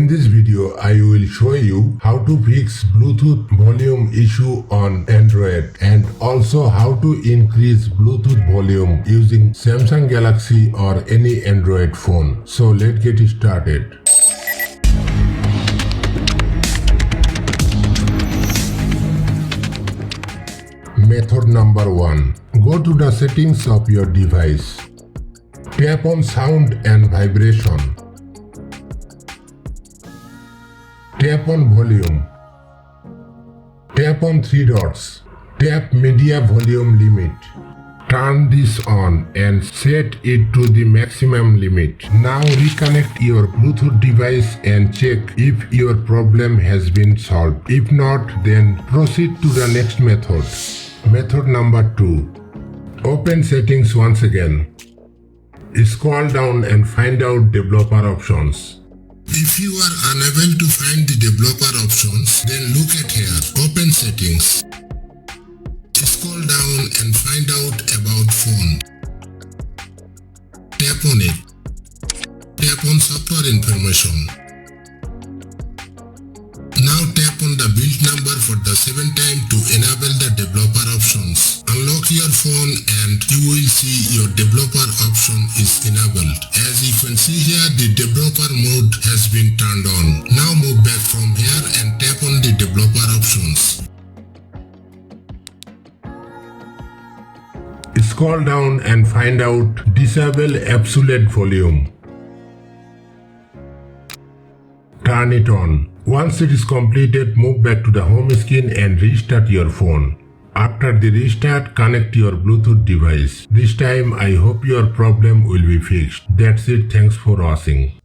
this video, I will show you how to fix Bluetooth volume issue on Android and also how to increase Bluetooth volume using Samsung Galaxy or any Android phone. So let's get started. Method number 1. Go to the settings of your device. Tap on sound and vibration. Tap on volume. Tap on three dots. Tap media volume limit. Turn this on and set it to the maximum limit. Now reconnect your Bluetooth device and check if your problem has been solved. If not, then proceed to the next method. Method number 2. Open settings once again. Scroll down and find out developer options. If you are unable to find the developer options, then look at here. Open settings. Scroll down and find out about phone. Tap on it. Tap on software information. Now tap on the build number for the 7th time to enable the developer options. Unlock your phone and you will see your developer option is enabled. As you can see here, the developer mode has been turned on. Now move back from here and tap on the developer options. Scroll down and find out disable absolute volume. Turn it on. Once it is completed, move back to the home screen and restart your phone. After the restart, connect your Bluetooth device. This time, I hope your problem will be fixed. That's it. Thanks for watching.